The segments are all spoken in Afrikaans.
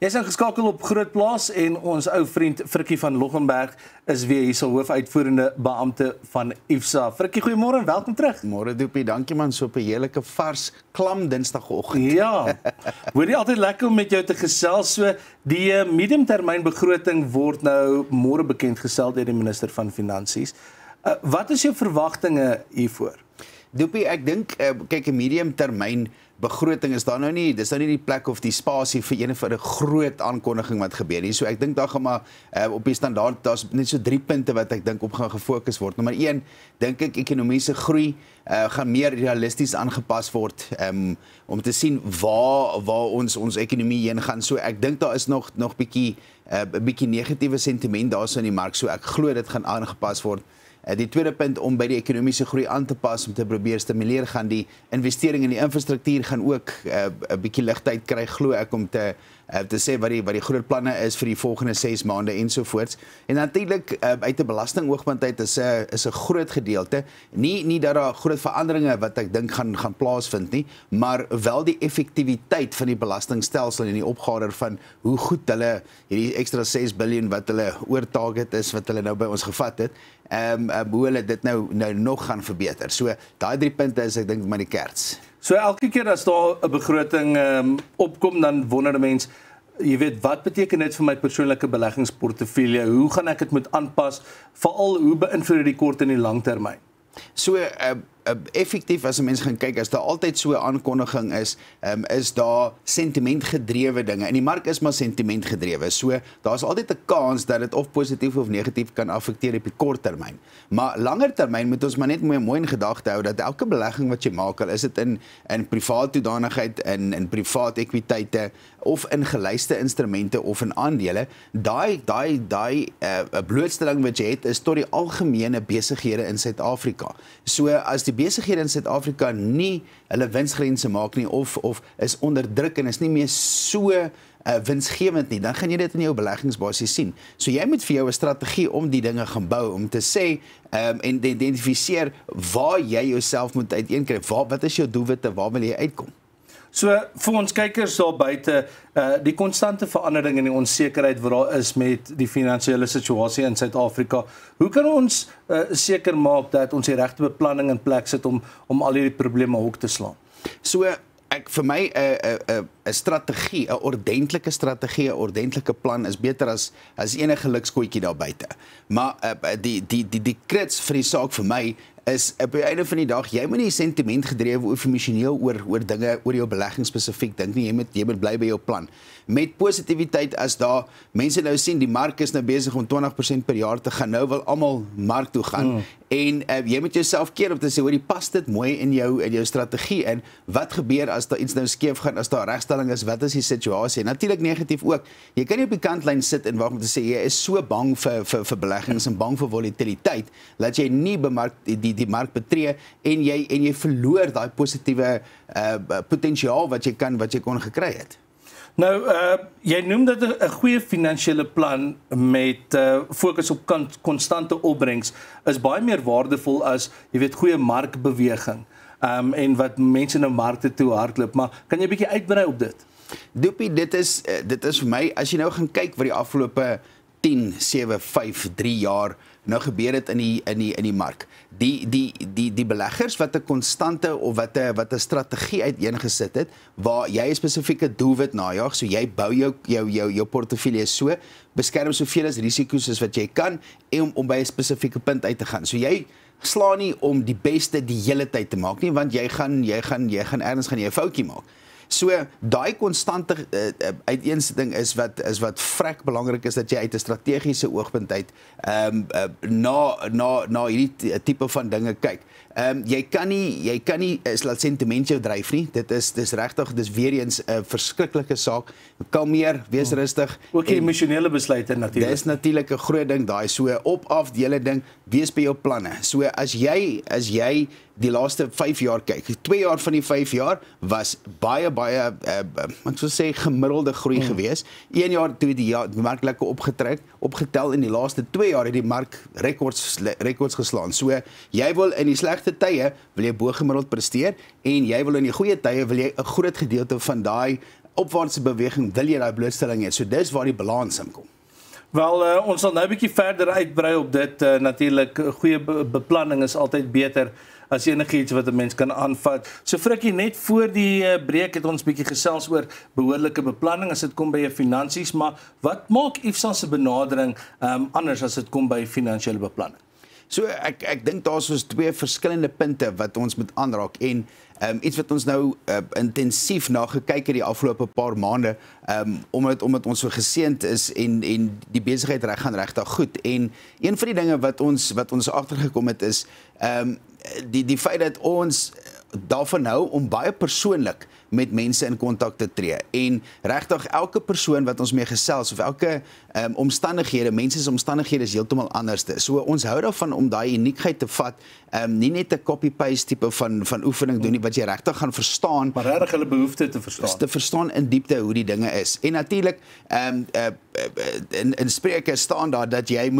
Jy is ingeskakel op Groot Plaas en ons ou vriend Frikkie van Loggenberg is weer hier, hoofuitvoerende beampte van IFSA. Frikkie, goeiemôre en welkom terug. Môre Doopie, dankie man, so op 'n heerlike vars klam Dinsdagoggend. Ja, hoor jy altyd lekker om met jou te gesels. So die mediumtermynbegroting word nou môre bekendgestel deur die minister van Finansies. Wat is jou verwagtinge hiervoor? Doopie, ek dink kyk 'n mediumtermyn begroting is daar nou nie, dis nou nie die plek of die spasie vir een van 'n groot aankondiging wat gebeur nie. So ek dink daar gaan maar op die standaard, daar's net so 3 punte wat ek dink op gaan gefokus word. Nommer 1, dink ek ekonomiese groei gaan meer realisties aangepas word om te sien waar ons ekonomie heen gaan. So ek dink daar is nog bietjie negatiewe sentiment daarso in die mark. So ek glo dit gaan aangepas word. Die tweede punt om by die ekonomiese groei aan te pas, om te probeer stimuleer, gaan die investering in die infrastruktuur gaan ook 'n bietjie ligtheid kry, glo ek, om te sê wat die groot planne is vir die volgende 6 maande ensovoorts. En natuurlik uit 'n belastingoogpunt uit is 'n groot gedeelte, nie dat daar groot veranderinge wat ek dink gaan plaasvind nie, maar wel die effektiwiteit van die belastingstelsel en die opgader van hoe goed hulle hierdie ekstra 6 biljoen wat hulle oor target is, wat hulle nou by ons gevat het, hoe hulle dit nou nog gaan verbeter. So daai 3 punte is ek dink maar die kerts. So elke keer as daar 'n begroting opkom, dan wonder 'n mens, jy weet, wat beteken dit vir my persoonlike beleggingsportefeulje? Hoe gaan ek dit moet aanpas? Veral hoe beïnvloed dit die kort en die langtermyn? So effektief as 'n mens gaan kyk, as daar altyd so 'n aankondiging is daar sentimentgedrewe dinge. En die mark is maar sentimentgedrewe. So daar's altyd 'n kans dat dit of positief of negatief kan affekteer op die kort termyn. Maar langer termyn moet ons maar net mooi in gedagte hou dat elke belegging wat jy maak, al is dit in privaat toedanigheid, in privaat ekwiteite of in gelyste instrumente of in aandele, daai blootstelling wat jy het is tot die algemene besighede in Suid-Afrika. So as die besighede in Suid-Afrika nie hulle winsgrense maak nie of is onder druk en is nie meer so winsgewend nie, dan gaan jy dit in jou beleggingsbasis sien. So jy moet vir jou 'n strategie om die dinge gaan bou, om te sê en identifiseer waar jy jouself moet uiteenkry. Wat is jou doelwitte, waar wil jy uitkom? So vir ons kykers daar buite, die konstante verandering en die onsekerheid wat daar is met die finansiële situasie in Suid-Afrika, hoe kan ons seker maak dat ons die regte beplanning in plek sit om al hierdie probleme hok te slaan? So vir my 'n strategie, 'n ordentlike strategie, 'n ordentlike plan is beter as enige lukskootjie daar buite. Maar die krits vir die saak vir my is op die einde van die dag, jy moet nie sentimentgedrewe of emosioneel oor dinge, oor jou belegging spesifiek dink nie, jy moet bly by jou plan. Met positiwiteit, as daar mense nou sien die mark is nou besig om 20% per jaar te gaan, nou wil almal mark toe gaan. En jy moet jouself keer om te sê, hoor, pas dit mooi in jou strategie in. Wat gebeur as daar iets nou skeef gaan, as daar regstelling is, wat is die situasie? Natuurlik negatief ook. Jy kan nie op die kantlyn sit en wag om te sê jy is so bang vir beleggings en bang vir volatiliteit dat jy nie die mark betree en jy verloor daai positiewe potensiaal wat jy kon gekry het. Nou, jy noem dat 'n goeie finansiële plan met fokus op konstante opbrengs is baie meer waardevol as, jy weet, goeie markbeweging en wat mense nou markte toe hardloop. Maar kan jy 'n bietjie uitbrei op dit? Doopie, dit is vir my, as jy nou gaan kyk wat die afgelope 10, 7, 5, 3 jaar nou gebeur het in die mark. Die beleggers wat 'n konstante of wat 'n strategie uiteengesit het waar jy 'n spesifieke doelwit najag, so jy bou jou portefeulje so, beskerm soveel as risiko's as wat jy kan en om by 'n spesifieke punt uit te gaan. So jy slaan nie om die beste die hele tyd te maak nie, want jy gaan ergens gaan jy 'n foutjie maak. So daai konstante uiteensetting is wat vrek belangrik is, dat jy uit 'n strategiese oogpunt uit na hierdie tipe van dinge kyk. Jy kan nie laat sentiment jou dryf nie. Dis regtig, dis weer eens 'n verskriklike saak. Kalmeer, wees rustig. Ook emosionele besluite natuurlik. Dis natuurlik 'n groot ding daai, so op-af die hele ding, wees by jou planne. So as jy die laaste 5 jaar kyk, 2 jaar van die 5 jaar was baie ek sou sê gemiddelde groei gewees. 1 jaar toe die mark lekker opgetel, en die laaste 2 jaar het die mark rekords geslaan. So jy wil in die slegte tye wil jy bo gemiddeld presteer, en jy wil in die goeie tye wil jy 'n groot gedeelte van daai opwaartse beweging wil jy daai blootstelling hê. So dis waar die balans in kom. Wel, ons sal nou 'n bietjie verder uitbrei op dit. Natuurlik, goeie beplanning is altyd beter as enigiets wat 'n mens kan aanvat. So Frikkie, net voor die breek het ons bietjie gesels oor behoorlike beplanning as dit kom by jou finansies, maar wat maak IFSA se benadering anders as dit kom by finansiële beplanning? So ek dink daar's soos twee verskillende punte wat ons moet aanraak en iets wat ons nou intensief na gekyk het die afgelope paar maande omdat ons so geseënd is en die besigheid gaan regtig goed en een van die dinge wat ons agtergekom het is die feit dat ons daarvan hou om baie persoonlik met mense in kontak te tree en regtig elke persoon wat ons mee gesels of elke omstandighede, mense se omstandighede is heeltemal anders. So ons hou daarvan om daai uniekheid te vat, nie net 'n copy-paste tipe van oefening doen nie wat jy regtig gaan verstaan, maar regtig hulle behoefte te verstaan in diepte hoe die dinge is. En natuurlik in Spreuke staan daar dat jy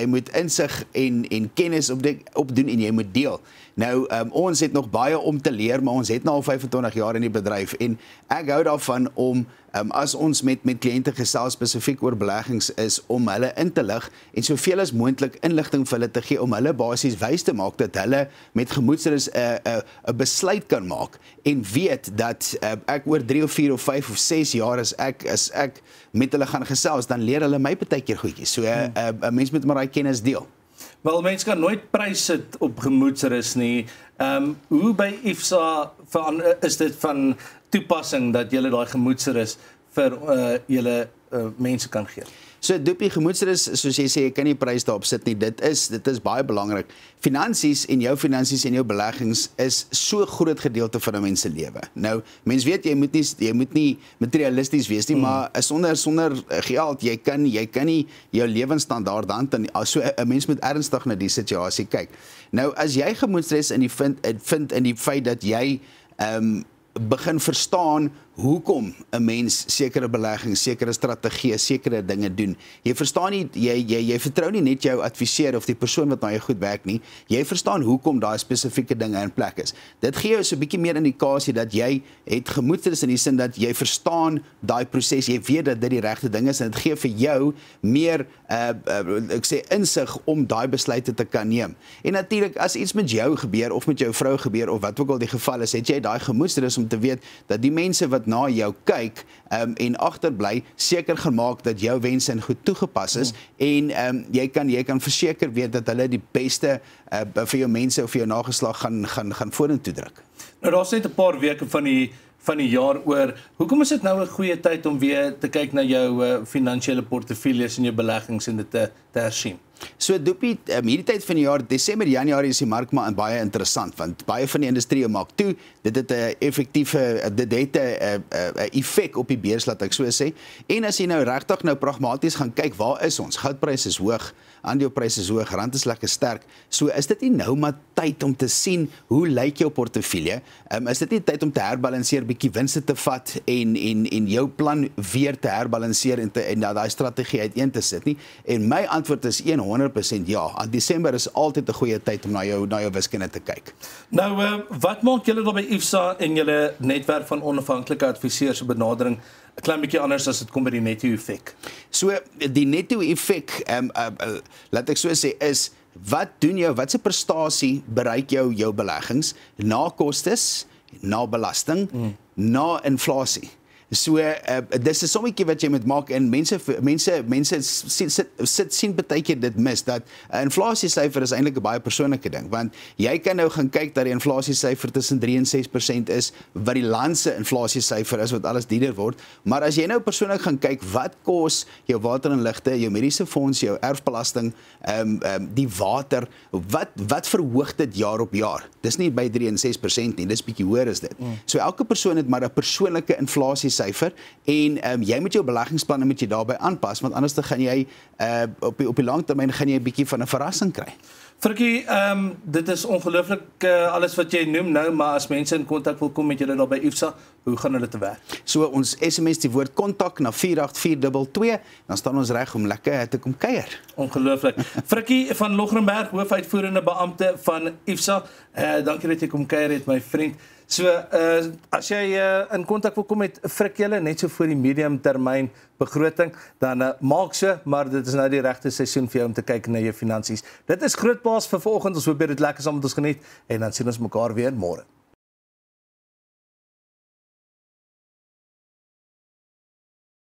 moet insig en kennis opdoen en jy moet deel. Nou ons het nog baie om te leer, maar ons het nou al 25 jaar in die bedryf en ek hou daarvan om as ons met kliënte gesels spesifiek oor beleggings is om hulle in te lig en soveel as moontlik inligting vir hulle te gee om hulle basies wys te maak dat hulle met gemoedsrus 'n besluit kan maak en weet dat ek oor 3 of 4 of 5 of 6 jaar as ek met hulle gaan gesels, dan leer hulle my partykeer goedjies. So 'n mens moet maar daai kennis deel. Wel, mense kan nooit prys sit op gemoedsrus nie. Hoe by IFSA is dit van toepassing dat julle daai gemoedsrus vir julle mense kan gee? So Doopie, gemoedsrus, soos jy sê, jy kan nie prys daarop sit nie. Dit is baie belangrik. Finansies en jou beleggings is so groot gedeelte van 'n mens se lewe. Nou, mens weet jy moet nie materialisties wees nie, maar sonder geld, jy kan nie jou lewensstandaard hanteer. So 'n mens moet ernstig na die situasie kyk. Nou, as jy gemoedsrus vind in die feit dat jy begin verstaan hoekom 'n mens sekere beleggings, sekere strategieë, sekere dinge doen. Jy verstaan nie, jy vertrou nie net jou adviseur of die persoon wat na jou goed werk nie. Jy verstaan hoekom daai spesifieke dinge in plek is. Dit gee jou so 'n bietjie meer indikasie dat jy het gemoedsrus in die sin dat jy verstaan daai proses, jy weet dat dit die regte ding is en dit gee vir jou meer ek sê insig om daai besluite te kan neem. En natuurlik as iets met jou gebeur of met jou vrou gebeur of wat ook al die geval is, het jy daai gemoedsrus om te weet dat die mense wat na jou kyk en agterbly seker gemaak dat jou wense en goed toegepas is en jy kan verseker weet dat hulle die beste vir jou mense of vir jou nageslag gaan vorentoe druk. Nou daar's net 'n paar weke van die jaar oor. Hoekom is dit nou 'n goeie tyd om weer te kyk na jou finansiële portefeuilles en jou beleggings en dit te hersien? So Doopie, hierdie tyd van die jaar, Desember, Januarie is die mark maar baie interessant want baie van die industrie maak toe. Dit het 'n effek op die beurs, laat ek so sê. En as jy nou regtig nou pragmaties gaan kyk, waar is ons? Goudpryse is hoog, aandelepryse is hoog, rand is lekker sterk. So is dit nie nou maar tyd om te sien hoe lyk jou portefeulje? Is dit nie tyd om te herbalanseer, bietjie winste te vat en jou plan weer te herbalanseer en daai strategie uiteen te sit nie? En my antwoord is 100% ja. Desember is altyd 'n goeie tyd om na jou wiskunde te kyk. Nou, wat maak julle daar by IFSA en julle netwerk van onafhanklike adviseurs se benadering 'n klein bietjie anders as dit kom by die netto-effek? So die netto-effek, laat ek so sê, is watse prestasie bereik jou beleggings na kostes, na belasting, na inflasie. So dis 'n sommetjie wat jy moet maak en mense sien baie keer dit mis dat 'n inflasiesyfer is eintlik 'n baie persoonlike ding want jy kan nou gaan kyk dat die inflasiesyfer tussen 3 en 6% is wat die land se inflasiesyfer is wat alles duurder word, maar as jy nou persoonlik gaan kyk wat kos jou water en ligte, jou mediese fonds, jou erfbelasting, die water, wat verhoog dit jaar op jaar? Dis nie by 3 en 6% nie, dis bietjie hoër as dit. So elke persoon het maar 'n persoonlike inflasiesyfer en jy moet jou beleggingsplanne moet jy daarbey aanpas want anders dan gaan jy op die lang termyn gaan jy 'n bietjie van 'n verrassing kry. Frikkie, dit is ongelooflik alles wat jy noem nou, maar as mense in kontak wil kom met julle daar by IFSA, hoe gaan hulle te werk? So ons SMS die woord kontak na 48422, dan staan ons reg om lekker te kom kuier. Ongelooflik. Frikkie van Logrenberg, hoofuitvoerende beampte van IFSA, dankie dat jy kom kuier het, my vriend. So, as jy in kontak wil kom met Frikkie julle, net so voor die medium termyn begroting, dan maak so, maar dit is nou die regte seisoen vir jou om te kyk na jou finansies. Dit is Grootplaas vir vanoggend, ons hoop jy het dit lekker saam met ons geniet, en dan sien ons mekaar weer môre.